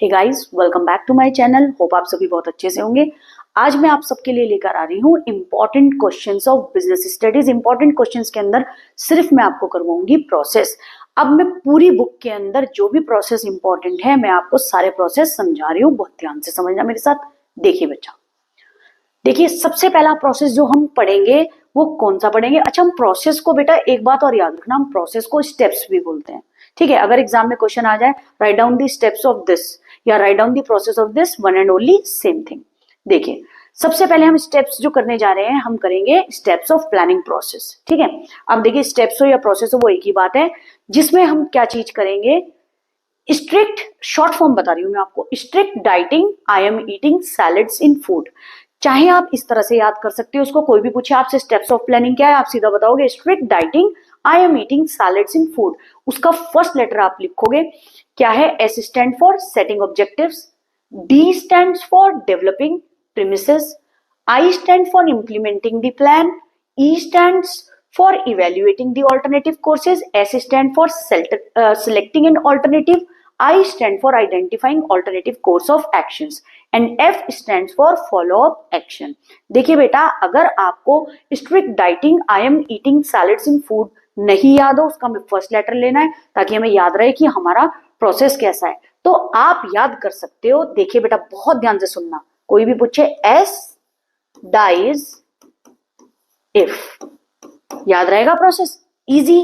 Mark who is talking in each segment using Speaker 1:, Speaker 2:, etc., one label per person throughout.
Speaker 1: Hey guys, welcome back to my channel. Hope आप सभी बहुत अच्छे से होंगे। आज मैं आप सबके लिए लेकर आ रही हूँ important questions of business studies. Important questions के अंदर सिर्फ मैं आपको करवाऊंगी प्रोसेस। अब मैं पूरी बुक के अंदर जो भी प्रोसेस इंपॉर्टेंट है मैं आपको सारे प्रोसेस समझा रही हूँ। बहुत ध्यान से समझना मेरे साथ। देखिए बच्चा, देखिए सबसे पहला प्रोसेस जो हम पढ़ेंगे वो कौन सा पढ़ेंगे। अच्छा, हम प्रोसेस को बेटा एक बात और याद रखना, हम प्रोसेस को स्टेप्स भी बोलते हैं। ठीक है, अगर एग्जाम में क्वेश्चन आ जाए write down the steps of this या write down the process of this, one and only same thing. देखिए सबसे पहले हम स्टेप्स जो करने जा रहे हैं हम करेंगे स्टेप्स ऑफ प्लानिंग प्रोसेस। ठीक है, अब देखिए स्टेप्स हो या प्रोसेस हो वो एक ही बात है। जिसमें हम क्या चीज करेंगे, स्ट्रिक्ट, शॉर्ट फॉर्म बता रही हूं मैं आपको, strict dieting, I am eating salads in food. चाहे आप इस तरह से याद कर सकते हो उसको, कोई भी पूछे आपसे स्टेप्स ऑफ प्लानिंग क्या है, आप सीधा बताओगे strict dieting, I am eating salads in food. उसका फर्स्ट लेटर आप लिखोगे क्या है, S stand for setting objectives, D stand for developing premises, I stand for implementing the plan, E stand for evaluating the alternative courses, S stand for selecting an alternative, I stand for identifying alternative course of actions and F stands for follow up action। देखिए बेटा, अगर आपको strict dieting, I am eating salads in food नहीं याद हो, उसका हमें first letter लेना है ताकि हमें याद रहे कि हमारा प्रोसेस कैसा है। तो आप याद कर सकते हो। देखिए बेटा बहुत ध्यान से सुनना, कोई भी पूछे S dies if, याद रहेगा process, easy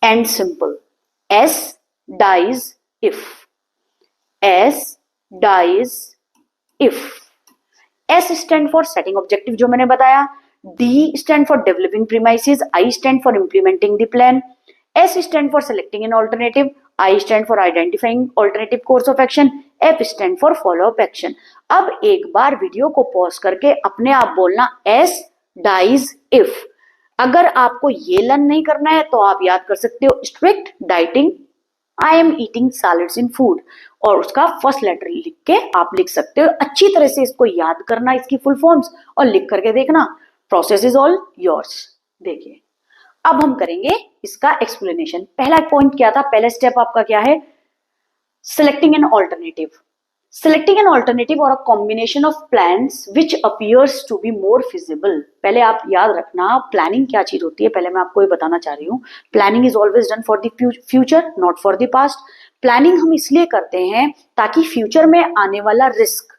Speaker 1: and simple. S dies if, S dies if। S stand for setting objective जो मैंने बताया, D stand for developing premises, I stand for implementing the plan, S stand for selecting an alternative, I stand for identifying alternative course of action, F stand for follow up action। अब एक बार video को pause करके अपने आप बोलना S dies if। अगर आपको ये लर्न नहीं करना है तो आप याद कर सकते हो strict dieting, I am eating salads in food, और उसका फर्स्ट लेटर लिख के आप लिख सकते हो। अच्छी तरह से इसको याद करना, इसकी फुल फॉर्म्स, और लिख करके देखना। Process is all yours. देखिए अब हम करेंगे इसका एक्सप्लेनेशन। पहला पॉइंट क्या था, पहला स्टेप आपका क्या है, selecting an alternative. Selecting an alternative or a combination of plans which appears to be more feasible। पहले आप याद रखना प्लानिंग क्या चीज होती है, पहले मैं आपको ये बताना चाह रही हूँ। Planning is always done for the future, not for the past. Planning हम इसलिए करते हैं ताकि फ्यूचर में आने वाला रिस्क,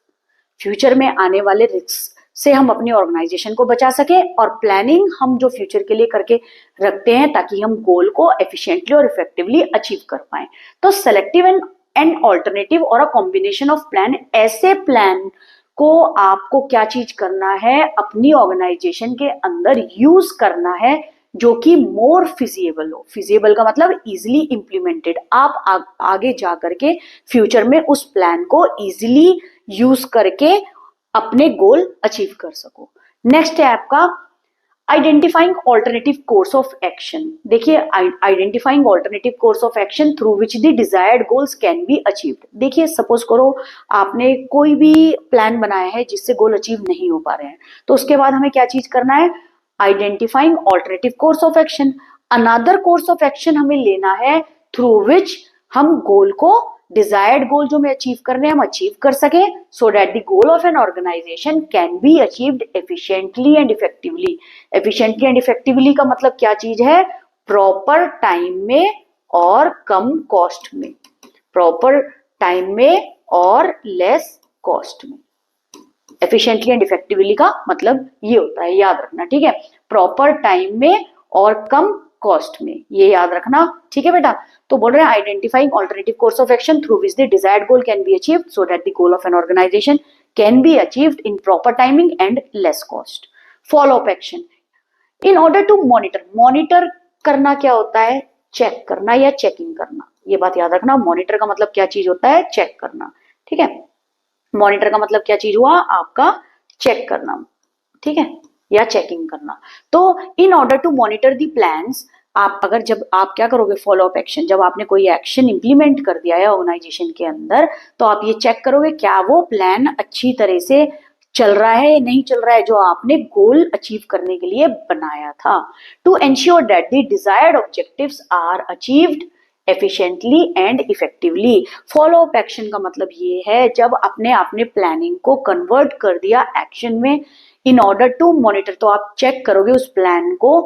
Speaker 1: फ्यूचर में आने वाले रिस्क से हम अपनी ऑर्गेनाइजेशन को बचा सके, और प्लानिंग हम जो फ्यूचर के लिए करके रखते हैं ताकि हम गोल को एफिशिएंटली और इफेक्टिवली अचीव कर पाए। तो सेलेक्टिव एंड ऑल्टरनेटिव और अ कॉम्बिनेशन ऑफ प्लान, ऐसे प्लान को आपको क्या चीज करना है, अपनी ऑर्गेनाइजेशन के अंदर यूज करना है जो कि मोर फिजिबल हो। फिजिबल का मतलब इजिली इंप्लीमेंटेड, आप आगे जा करके फ्यूचर में उस प्लान को इजिली यूज करके अपने गोल अचीव कर सको। नेक्स्ट है आपका identifying alternative course of action. देखिए identifying alternative course of action through which the desired goals can be achieved. देखिए सपोज करो आपने कोई भी प्लान बनाया है जिससे गोल अचीव नहीं हो पा रहे हैं, तो उसके बाद हमें क्या चीज करना है, identifying alternative course of action. Another course of action हमें लेना है थ्रू विच हम गोल को, डिजायर्ड गोल जो हमें अचीव करने हैं हम अचीव कर सके, so that the goal of an organisation can be achieved efficiently and effectively. Efficiently and effectively का मतलब क्या चीज है, प्रॉपर टाइम में और कम कॉस्ट में, प्रॉपर टाइम में और लेस कॉस्ट में। एफिशिएंटली एंड इफेक्टिवली का मतलब ये होता है, याद रखना। ठीक है, प्रॉपर टाइम में और कम कॉस्ट में, ये याद रखना। ठीक है बेटा, तो बोल रहे हैं identifying alternative course of action through which the desired goal can be achieved so that the goal of an organisation can be achieved in proper timing and less cost. Follow up action in order to monitor. Monitor करना क्या होता है, check करना या checking करना, ये बात याद रखना। मॉनिटर का मतलब क्या चीज होता है, चेक करना। ठीक है, मॉनिटर का मतलब क्या चीज हुआ आपका, चेक करना। ठीक है, या चेकिंग करना। तो in order to monitor the plans, आप अगर जब आप क्या करोगे, फॉलो अप एक्शन, जब आपने कोई एक्शन इंप्लीमेंट कर दिया है ऑर्गेनाइजेशन के अंदर, तो आप ये चेक करोगे क्या वो प्लान अच्छी तरह से चल रहा है या नहीं चल रहा है जो आपने गोल अचीव करने के लिए बनाया था। To ensure that the desired objectives are achieved efficiently and effectively। Follow up action का मतलब ये है जब अपने आपने प्लानिंग को कन्वर्ट कर दिया एक्शन में इन ऑर्डर टू मॉनिटर, तो आप चेक करोगे उस प्लान को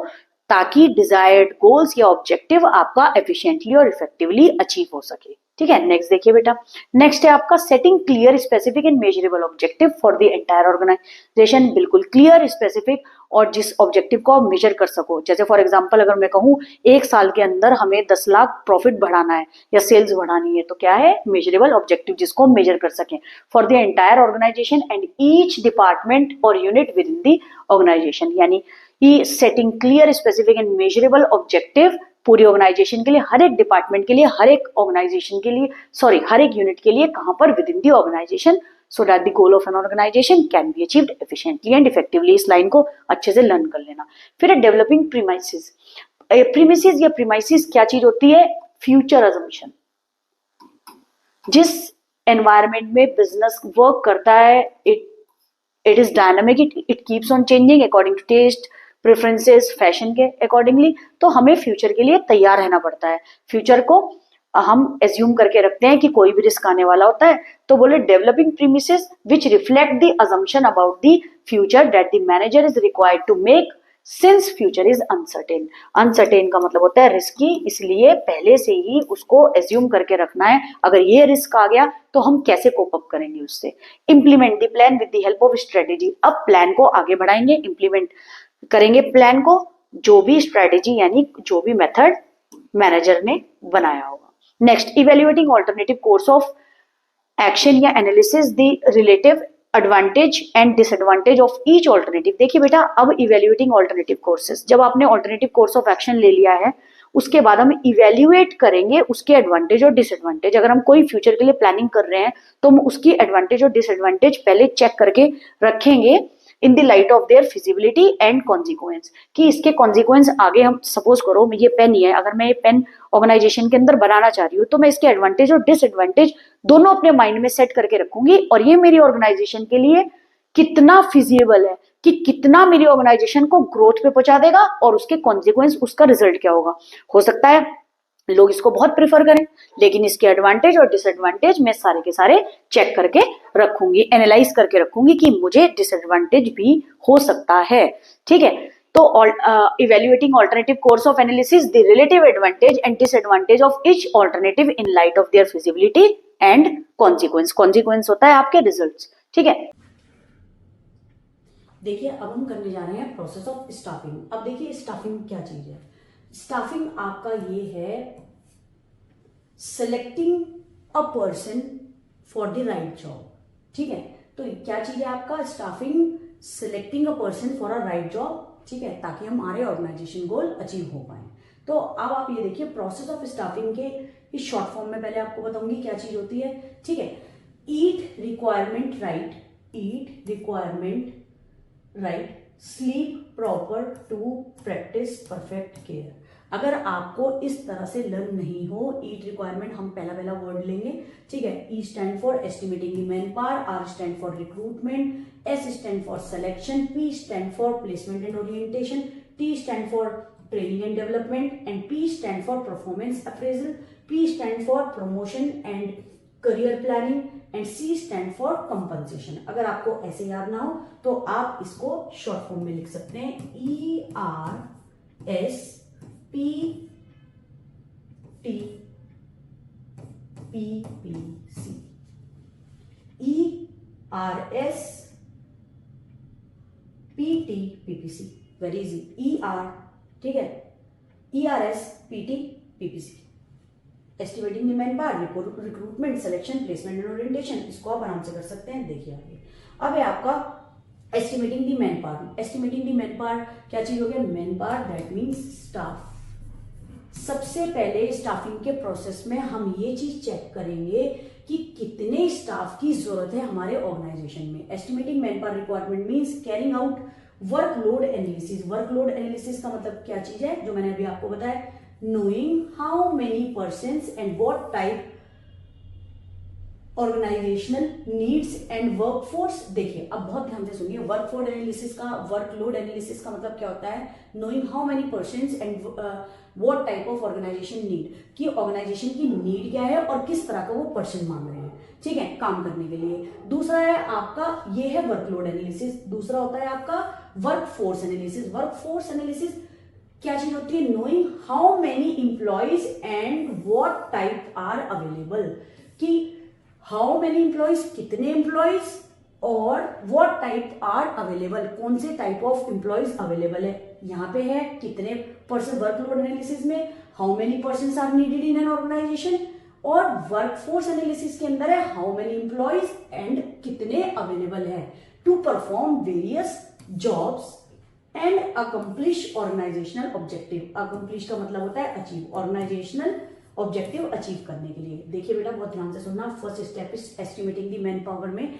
Speaker 1: ताकि डिजायर्ड गोल्स या ऑब्जेक्टिव आपका एफिशिएंटली और इफेक्टिवली अचीव हो सके। ठीक है, नेक्स्ट देखिए बेटा। नेक्स्ट है आपका setting clear specific and measurable objective for the entire organisation. बिल्कुल क्लियर स्पेसिफिक और जिस ऑब्जेक्टिव को आप मेजर कर सको। जैसे फॉर एग्जांपल अगर मैं कहूँ 1 साल के अंदर हमें 10 लाख प्रॉफिट बढ़ाना है या सेल्स बढ़ानी है, तो क्या है मेजरेबल ऑब्जेक्टिव जिसको हम मेजर कर सकें for the entire organisation and each department और unit within the organisation. यानी setting clear specific and measurable objective पूरी ऑर्गेनाइजेशन के लिए, हर एक डिपार्टमेंट के लिए, हर एक ऑर्गेनाइजेशन के लिए, सॉरी हर एक यूनिट के लिए, कहां पर within the organisation, so that the goal of an organisation can be achieved efficiently and effectively. इस लाइन को अच्छे से लर्न कर लेना। फिर है डेवलपिंग प्रीमाइसिस। प्रीमिसिस या प्रीमाइसिस क्या चीज होती है? Future assumption. जिस एनवायरमेंट में बिजनेस वर्क करता है it is dynamic, it keeps on changing according to taste, preferences, fashion के अकॉर्डिंगली। तो हमें फ्यूचर के लिए तैयार रहना पड़ता है। फ्यूचर को हम एज्यूम करके रखते हैं कि कोई भी रिस्क आने वाला होता है, तो बोले developing premises which reflect the assumption about the future that the manager is required to make since future is uncertain. Uncertain का मतलब होता है रिस्की, इसलिए पहले से ही उसको एज्यूम करके रखना है अगर ये रिस्क आ गया तो हम कैसे कोप अप करेंगे उससे। Implement the plan with the help of strategy. अब प्लान को आगे बढ़ाएंगे, इंप्लीमेंट करेंगे प्लान को, जो भी स्ट्रेटेजी यानी जो भी मेथड मैनेजर ने बनाया होगा। Next, evaluating alternative course of action या analysis the relative advantage and disadvantage of each alternative. देखिए बेटा, अब इवेल्युएटिंग ऑल्टरनेटिव कोर्सेज, जब आपने ऑल्टरनेटिव कोर्स ऑफ एक्शन ले लिया है उसके बाद हम इवेल्युएट करेंगे उसके एडवांटेज और डिसएडवांटेज। अगर हम कोई फ्यूचर के लिए प्लानिंग कर रहे हैं तो हम उसकी एडवांटेज और डिसएडवांटेज पहले चेक करके रखेंगे in the light of their feasibility and consequence, कि इसके कॉन्सिक्वेंस आगे हम सपोज करो ये पेन ही है, अगर मैं ये पेन ऑर्गेनाइजेशन के अंदर बनाना चाह रही हूँ तो मैं इसके एडवांटेज और डिसएडवांटेज दोनों अपने माइंड में सेट करके रखूंगी और ये मेरी ऑर्गेनाइजेशन के लिए कितना फिजिबल है, कि कितना मेरी ऑर्गेनाइजेशन को ग्रोथ पे पहुंचा देगा और उसके कॉन्सिक्वेंस, उसका रिजल्ट क्या होगा। हो सकता है लोग इसको बहुत प्रेफर करें, लेकिन इसके एडवांटेज और डिसएडवांटेज मैं सारे के सारे चेक करके रखूंगी, एनालाइज करके रखूंगी कि मुझे डिसएडवांटेज भी हो सकता है। ठीक है, तो evaluating alternative course of analysis the relative advantage and disadvantage of each alternative in light of their feasibility and consequence. Consequence होता है आपके रिजल्ट्स। ठीक है,
Speaker 2: देखिए अब हम करने जा रहे हैं प्रोसेस ऑफ स्टाफिंग। अब देखिए स्टाफिंग क्या चीज है। स्टाफिंग आपका ये है selecting a person for the right job. ठीक है, तो क्या चीज है आपका staffing, selecting a person for a right job. ठीक है, ताकि हमारे ऑर्गेनाइजेशन गोल अचीव हो पाए। तो अब आप ये देखिए प्रोसेस ऑफ स्टाफिंग के इस शॉर्ट फॉर्म में पहले आपको बताऊंगी क्या चीज होती है। ठीक है, eat requirement right, eat requirement right, sleep proper to practice perfect care. अगर आपको इस तरह से लर्न नहीं हो, ईट रिक्वायरमेंट हम पहला वर्ड लेंगे। ठीक है, E stand for estimating the manpower, R stand for recruitment, S stand for selection, P stand for placement and orientation, T stand for training and development and P stand for performance appraisal, P stand for promotion and career planning and C stand for compensation. अगर आपको ऐसे याद ना हो तो आप इसको short form में लिख सकते हैं, E R S P T P P C, E R S P T P P C. Very easy, E R, ठीक है, E R S P T P P C, estimating the manpower, recruitment, selection, placement and orientation. इसको आप आराम से कर सकते हैं। देखिए आगे अब है आपका estimating the man power. Estimating the man power क्या चीज हो गया? Man power that means staff. सबसे पहले स्टाफिंग के प्रोसेस में हम ये चीज चेक करेंगे कि कितने स्टाफ की जरूरत है हमारे ऑर्गेनाइजेशन में। Estimating man power requirement means carrying out workload analysis. Workload analysis का मतलब क्या चीज है, जो मैंने अभी आपको बताया, knowing how many persons and what type organisational needs and workforce. देखिए अब बहुत ध्यान से सुनिए, वर्कफोर्स एनालिसिस का, वर्कलोड एनालिसिस का मतलब क्या होता है, knowing how many persons and what type of organisation need, कि ऑर्गेनाइजेशन की नीड क्या है और किस तरह का वो पर्सन मांग रहे हैं, ठीक है, काम करने के लिए। दूसरा है आपका, ये है वर्कलोड एनालिसिस। दूसरा होता है आपका वर्कफोर्स एनालिसिस। वर्कफोर्स एनालिसिस क्या चीज होती है, knowing how many employees and what type are available, कि हाउ मेनी इंप्लॉइज, कितने इंप्लॉइज, और व्हाट टाइप आर अवेलेबल, कौन से टाइप ऑफ इंप्लॉइज अवेलेबल है। यहाँ पे है कितने पर्सन, वर्कलोड एनालिसिस में how many person are needed in an organisation, और वर्कफोर्स एनालिसिस के अंदर है हाउ मेनी इंप्लॉइज एंड कितने अवेलेबल है to perform various jobs and accomplish organisational objective. Accomplish का मतलब होता है अचीव, ऑर्गेनाइजेशनल ऑब्जेक्टिव अचीव करने के लिए। देखिए बेटा बहुत ध्यान से सुनना, first step is estimating the man power में,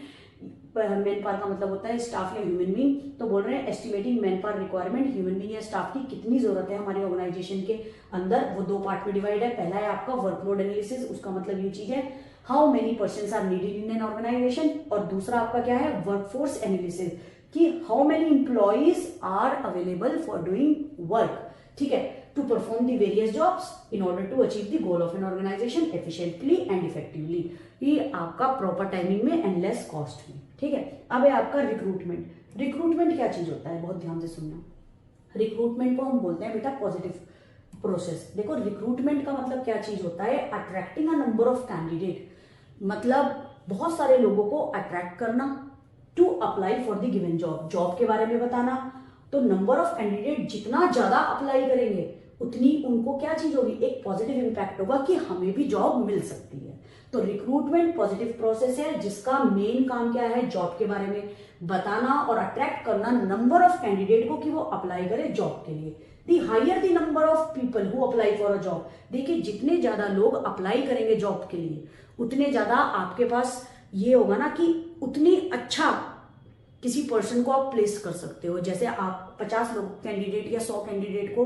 Speaker 2: मैन पावर का मतलब होता है स्टाफ या ह्यूमन बीइंग, तो बोल रहे हैं estimating man power requirement, human being या स्टाफ की कितनी जरूरत है हमारी ऑर्गेनाइजेशन के अंदर, वो दो पार्ट में डिवाइड है। पहला है आपका वर्कलोड एनालिसिस, उसका मतलब ये चीज है how many persons are needed in an organisation, और दूसरा आपका क्या है वर्कफोर्स एनालिसिस, कि how many employees are available for doing work, ठीक है, to perform the various jobs in order to achieve the goal of an organisation efficiently and effectively, ये आपका प्रॉपर टाइमिंग में एंड लेस कॉस्ट में, ठीक है। अब है आपका रिक्रूटमेंट। रिक्रूटमेंट क्या चीज होता है, बहुत ध्यान से सुनना। रिक्रूटमेंट को हम बोलते हैं बेटा पॉजिटिव प्रोसेस। देखो रिक्रूटमेंट का मतलब क्या चीज होता है, attracting a number of candidate, मतलब बहुत सारे लोगों को अट्रैक्ट करना to apply for the given job, job के बारे में बताना। तो नंबर ऑफ कैंडिडेट जितना ज्यादा अप्लाई करेंगे उतनी उनको क्या चीज होगी, एक पॉजिटिव इंपैक्ट होगा कि हमें भी जॉब मिल सकती है। तो रिक्रूटमेंट पॉजिटिव प्रोसेस है जिसका मेन काम क्या है, जॉब के बारे में बताना और अट्रैक्ट करना नंबर ऑफ कैंडिडेट को कि वो अप्लाई करे जॉब के लिए। The higher the number of people who apply for a job, देखिए जितने ज्यादा लोग अप्लाई करेंगे जॉब के लिए उतने ज्यादा आपके पास ये होगा ना कि उतनी अच्छा किसी पर्सन को आप प्लेस कर सकते हो। जैसे आप 50 लोग कैंडिडेट या 100 कैंडिडेट को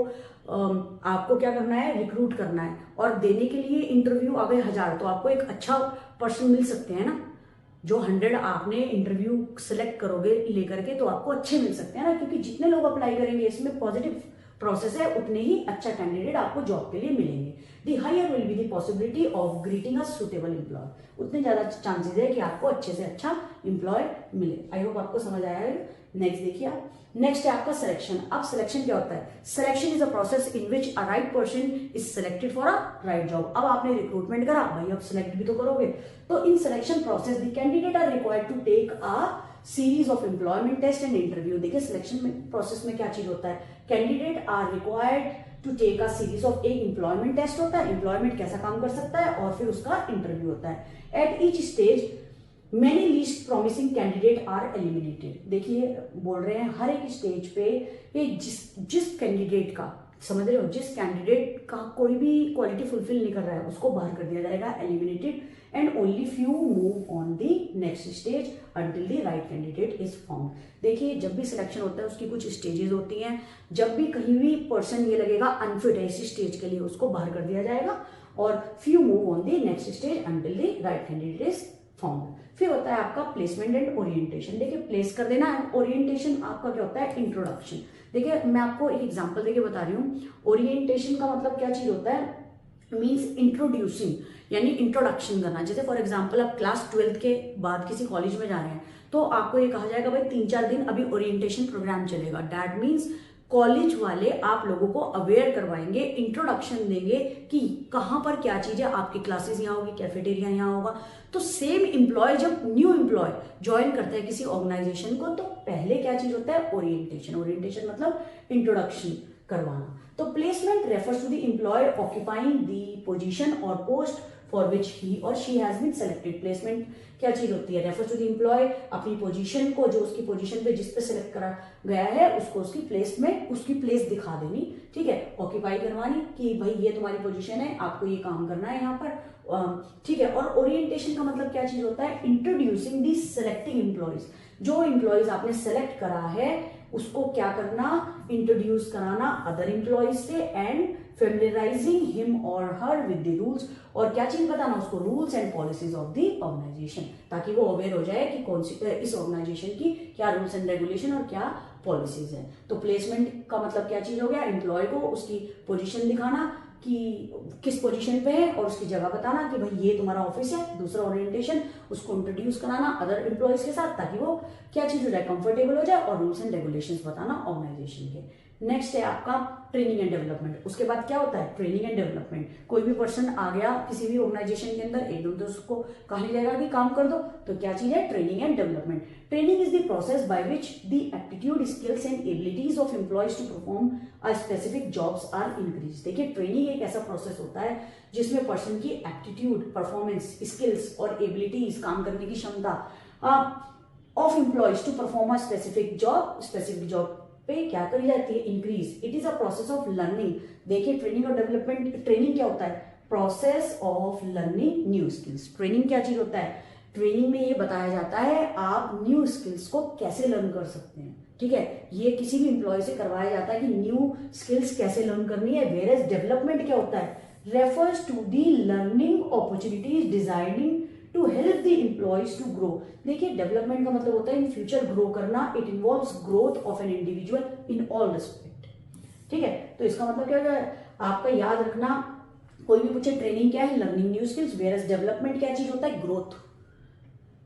Speaker 2: आपको क्या करना है, रिक्रूट करना है, और देने के लिए इंटरव्यू आ गए 1000, तो आपको एक अच्छा पर्सन मिल सकते हैं ना। जो 100 आपने इंटरव्यू सिलेक्ट करोगे लेकर के तो आपको अच्छे मिल सकते हैं ना, क्योंकि जितने लोग अप्लाई करेंगे इसमें पॉजिटिव प्रोसेस है उतने ही अच्छा कैंडिडेट आपको जॉब के लिए मिलेंगे। The higher will be the possibility of greeting a suitable employee, उतने ज्यादा चांसेस है कि आपको अच्छे से अच्छा एम्प्लॉय मिले। आई होप आपको समझ आया है। नेक्स्ट देखिए आप, नेक्स्ट है आपका सिलेक्शन। अब सिलेक्शन क्या होता है, selection is a process in which a right person is selected for a right job. अब आपने रिक्रूटमेंट करा भाई, अब सिलेक्ट भी तो करोगे, तो in selection process the candidate are required to take a series of employment test and interview. देखिए सिलेक्शन प्रोसेस में क्या चीज होता है, candidate are required to take a series of, एक एम्प्लॉयमेंट टेस्ट होता है, एम्प्लॉयमेंट कैसा काम कर सकता है, और फिर उसका इंटरव्यू होता है। At each stage many least promising candidate are eliminated. देखिए बोल रहे हैं हर एक स्टेज पे ये जिस कैंडिडेट का, समझ रहे हो, जिस कैंडिडेट का कोई भी क्वालिटी फुलफिल नहीं कर रहा है उसको बाहर कर दिया जाएगा, eliminated, and only few move on the next stage until the right candidate is found. देखिए जब भी सिलेक्शन होता है उसकी कुछ स्टेजेस होती हैं, जब भी कहीं भी पर्सन ये लगेगा अनफिट है इसी स्टेज के लिए उसको बाहर कर दिया जाएगा, और few move on the next stage until the right candidate is found. फिर होता है आपका प्लेसमेंट एंड ओरिएंटेशन। देखिए प्लेस कर देना है, ओरिएंटेशन आपका क्या होता है, इंट्रोडक्शन। देखिए मैं आपको एक एग्जांपल देके बता रही हूँ, ओरिएंटेशन का मतलब क्या चीज होता है, मीन्स इंट्रोड्यूसिंग, यानी इंट्रोडक्शन करना। जैसे फॉर एग्जांपल आप क्लास 12 के बाद किसी कॉलेज में जा रहे हैं तो आपको ये कहा जाएगा भाई 3-4 दिन अभी ओरिएंटेशन प्रोग्राम चलेगा। दैट मीन्स कॉलेज वाले आप लोगों को अवेयर करवाएंगे, इंट्रोडक्शन देंगे कि कहाँ पर क्या चीज है, आपकी क्लासेस यहाँ होगी, कैफेटेरिया यहाँ होगा। तो सेम एम्प्लॉय जब न्यू एम्प्लॉय ज्वाइन करता है किसी ऑर्गेनाइजेशन को तो पहले क्या चीज होता है, ओरिएंटेशन। ओरिएंटेशन मतलब इंट्रोडक्शन करवाना। तो placement refers to the employee occupying the position और पोस्ट फॉर विच ही और she has been selected. Placement क्या चीज होती है, रेफर्स टू द एम्प्लॉय अपनी पोजीशन को, जो उसकी पोजीशन पे जिस पे सेलेक्ट करा गया है उसको उसकी प्लेस में उसकी प्लेस दिखा देनी, ठीक है, ऑक्यूपाई करवानी कि भाई ये तुम्हारी पोजीशन है, आपको ये काम करना है यहाँ पर, ठीक है। और ओरिएंटेशन का मतलब क्या चीज होता है, इंट्रोड्यूसिंग दी सेलेक्टिंग एम्प्लॉयज। जो एम्प्लॉयज आपने सेलेक्ट करा है उसको क्या करना, इंट्रोड्यूस कराना अदर एम्प्लॉयज से, एंड फेमिलराइजिंग हिम और हर विद द रूल्स, और क्या चीज बताना उसको, rules and policies of the organisation, ताकि वो अवेयर हो जाए कि कौन सी इस ऑर्गेनाइजेशन की क्या रूल्स एंड रेगुलेशन और क्या पॉलिसीज है। तो प्लेसमेंट का मतलब क्या चीज हो गया, एम्प्लॉय को उसकी पोजीशन दिखाना कि किस पोजीशन पे है और उसकी जगह बताना कि भाई ये तुम्हारा ऑफिस है। दूसरा ओरिएंटेशन, उसको इंट्रोड्यूस कराना अदर एम्प्लॉयज के साथ, ताकि वो क्या चीज हो जाए, कंफर्टेबल हो जाए, और रूल्स एंड रेगुलेशंस बताना ऑर्गेनाइजेशन के। नेक्स्ट है आपका ट्रेनिंग एंड डेवलपमेंट। उसके बाद क्या होता है, ट्रेनिंग एंड डेवलपमेंट। कोई भी पर्सन आ गया किसी भी ऑर्गेनाइजेशन के अंदर, एकदम तो उसको कहा नहीं जाएगा कि काम कर दो, तो क्या चीज है, training and development. Training is the process by which the aptitude, skills and abilities of employees to perform a specific jobs are increase. देखिए ट्रेनिंग एक ऐसा प्रोसेस होता है जिसमें पर्सन की एप्टीट्यूड, परफॉर्मेंस, स्किल्स और एबिलिटीज, काम करने की क्षमता of employees to perform a specific job पे क्या करी जाती है, increase. It is a process of learning. देखिए ट्रेनिंग और डेवलपमेंट, ट्रेनिंग क्या होता है, process of learning new skills. Training क्या चीज होता है, ट्रेनिंग में ये बताया जाता है आप न्यू स्किल्स को कैसे लर्न कर सकते हैं। ठीक है, ये किसी भी एम्प्लॉय से करवाया जाता है कि न्यू स्किल्स कैसे लर्न करनी है। वेयर एज डेवलपमेंट क्या होता है, refers to the learning opportunities designing to help the employees to grow. देखिए डेवलपमेंट का मतलब होता है इन फ्यूचर ग्रो करना। It involves growth of an individual in all respect. ठीक है, तो इसका मतलब क्या है, आपका याद रखना, कोई भी पूछे ट्रेनिंग क्या है, learning new skills, whereas development क्या चीज होता है, growth.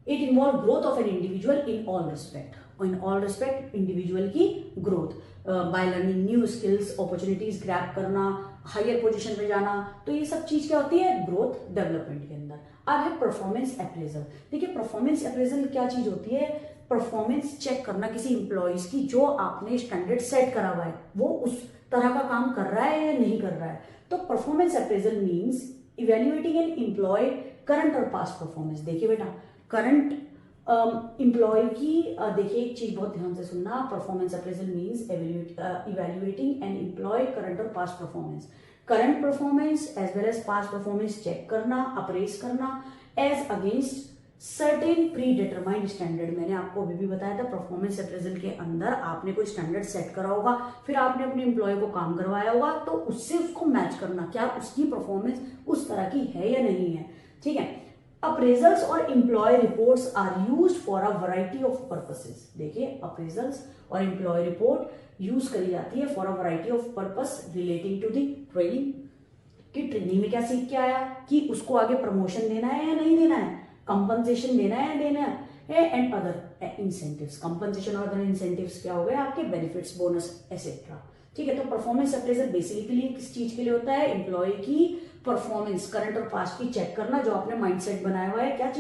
Speaker 2: It involve growth of an individual in all respect, और इन ऑल रिस्पेक्ट इंडिविजुअल की growth by learning new skills, opportunities grab करना, हायर पोजीशन पे जाना। तो ये सब चीज क्या होती है, ग्रोथ डेवलपमेंट के अंदर। अब है परफॉर्मेंस अप्रेजल। देखिए परफॉर्मेंस अप्रेजल क्या चीज होती है, परफॉर्मेंस चेक करना किसी एम्प्लॉयज की, जो आपने स्टैंडर्ड सेट करा हुआ है वो उस तरह का काम कर रहा है या नहीं कर रहा है। तो performance appraisal means evaluating an employ current और पास्ट परफॉर्मेंस। देखिए बेटा करंट एम्प्लॉय की देखिए एक चीज बहुत ध्यान से सुनना, performance appraisal means evaluating an employ current और past performance. Current performance as well as past performance check करना, अप्रेज करना as against certain predetermined standard. मैंने आपको अभी भी बताया था परफॉर्मेंस अप्रेजल के अंदर आपने कोई स्टैंडर्ड सेट करा होगा, फिर आपने अपने एम्प्लॉय को काम करवाया होगा, तो उससे उसको मैच करना, क्या उसकी परफॉर्मेंस उस तरह की है या नहीं है। ठीक है, अप्रेजल्स और employee reports are used for a variety of purposes. देखिए अप्रेजल्स और एम्प्लॉय रिपोर्ट यूज करी जाती है for a variety of purpose relating to the training, कि ट्रेनिंग में क्या सीख के आया, कि उसको आगे प्रमोशन देना है या नहीं देना है, कंपनसेशन देना है या देना है, एंड अदर इंसेंटिव्स। कंपनसेशन और अदर इंसेंटिव्स क्या हो गए आपके, बेनिफिट्स, बोनस एसेट्रा। ठीक है, तो परफॉर्मेंस अप्रेजल बेसिकली किस चीज के लिए होता है, एम्प्लॉय की परफॉर्मेंस करंट और पास्ट की चेक करना, जो आपने माइंडसेट बनाया हुआ है, क्या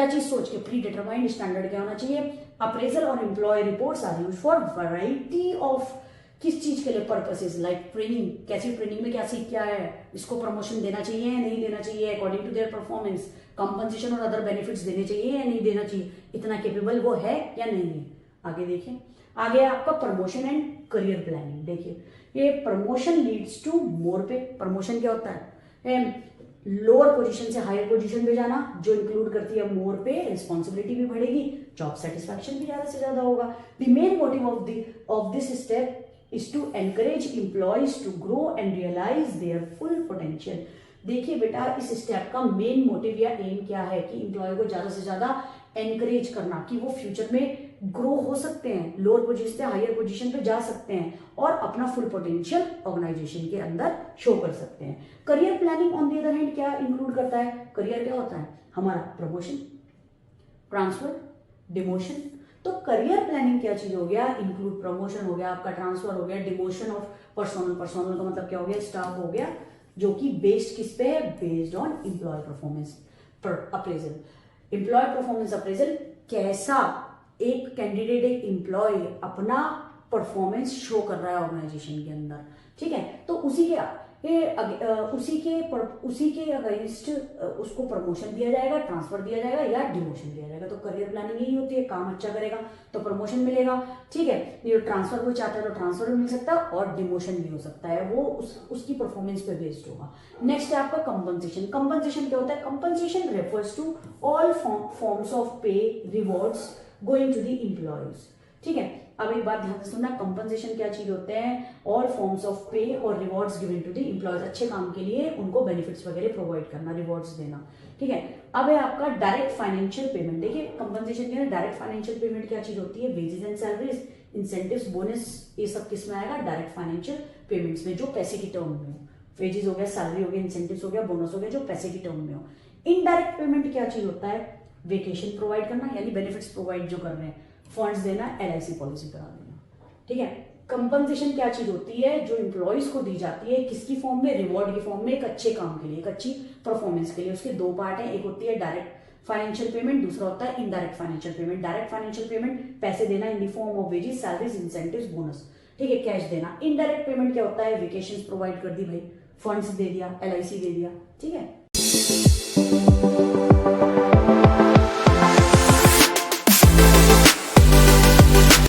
Speaker 2: चीज सोच के, प्री डिटरमाइंड स्टैंडर्ड क्या होना चाहिए। अप्रेजल और employee reports are used for variety of, किस चीज के लिए, पर्पसेस लाइक ट्रेनिंग, कैसी ट्रेनिंग में क्या सीख के आया है, इसको प्रमोशन देना चाहिए या नहीं देना चाहिए according to their performance, compensation और अदर बेनिफिट्स देने चाहिए या नहीं देना चाहिए, इतना कैपेबल वो है या नहीं है। आगे देखिए, आगे आपका प्रमोशन एंड करियर प्लानिंग। देखिए ये प्रमोशन लीड्स टू मोर पे। प्रमोशन क्या होता है, लोअर पोजीशन से हायर पोजीशन पे जाना, जो इंक्लूड करती है मोर पे, रिस्पॉन्सिबिलिटी भी बढ़ेगी, जॉब सेटिस्फैक्शन भी ज्यादा से ज्यादा होगा। The main motive of this step is to encourage employees to grow and realize their full potential। देखिए बेटा इस स्टेप का मेन मोटिव या एम क्या है, कि एम्प्लॉय को ज्यादा से ज्यादा एनकरेज करना कि वो फ्यूचर में ग्रो हो सकते हैं, लोअर पोजीशन से हायर पोजीशन पे जा सकते हैं और अपना फुल पोटेंशियल ऑर्गेनाइजेशन के अंदर शो कर सकते हैं। Career planning on the other hand क्या इंक्लूड करता है, करियर क्या होता है हमारा, प्रमोशन, ट्रांसफर, डिमोशन। तो करियर प्लानिंग क्या चीज हो गया, इंक्लूड प्रमोशन हो गया, आपका ट्रांसफर हो गया, डिमोशन ऑफ पर्सोनल, पर्सोनल का मतलब क्या हो गया, स्टाफ हो गया, जो कि बेस्ड किस पे है, based on employee performance appraisal. Employee performance appraisal, कैसा एक कैंडिडेट, एक एम्प्लॉय अपना परफॉर्मेंस शो कर रहा है ऑर्गेनाइजेशन के अंदर। ठीक है, तो उसी के अगेंस्ट उसको प्रमोशन दिया जाएगा, ट्रांसफर दिया जाएगा या डिमोशन दिया जाएगा। तो करियर प्लानिंग यही होती है, काम अच्छा करेगा तो प्रमोशन मिलेगा। ठीक है, ये ट्रांसफर कोई चाहता है तो ट्रांसफर भी मिल सकता है और डिमोशन भी हो सकता है, वो उसकी परफॉर्मेंस पे बेस्ड होगा। नेक्स्ट है आपका कंपनसेशन। कंपनसेशन क्या होता है, compensation refers to all forms of pay, rewards going to the employees. ठीक है, अब एक बात ध्यान से सुनना, कंपनसेशन क्या चीज होते हैं, ऑल फॉर्म्स ऑफ पे और rewards given to the employees, अच्छे काम के लिए उनको बेनिफिट्स वगैरह प्रोवाइड करना, रिवॉर्ड्स देना, ठीक है। अब है आपका डायरेक्ट फाइनेंशियल पेमेंट। देखिए कंपनसेशन के डायरेक्ट फाइनेंशियल पेमेंट क्या चीज होती है, wages and salaries, incentives, bonus, ये सब किस में आएगा, डायरेक्ट फाइनेंशियल पेमेंट्स में, जो पैसे की टर्म में हो। वेजेस हो गया, सैलरी हो गया, इंसेंटिव्स हो गया, बोनस हो गया, जो पैसे की टर्म में हो। इनडायरेक्ट पेमेंट क्या चीज होता है, वेकेशन प्रोवाइड करना, यानी बेनिफिट्स प्रोवाइड जो कर रहे हैं, फंड्स देना, LIC पॉलिसी करा देना, ठीक है। कंपनसेशन क्या चीज होती है, जो इंप्लॉइज को दी जाती है, किसकी फॉर्म में, रिवॉर्ड की फॉर्म में, एक अच्छे काम के लिए, एक अच्छी परफॉर्मेंस के लिए। उसके दो पार्ट हैं, एक होती है डायरेक्ट फाइनेंशियल पेमेंट, दूसरा होता है indirect financial payment. Direct financial payment पैसे देना in the form of wages, salaries, incentives, bonus, ठीक है, कैश देना। इनडायरेक्ट पेमेंट क्या होता है, वेकेशन प्रोवाइड कर दी भाई, फंड्स दे दिया, LIC दे दिया, ठीक है।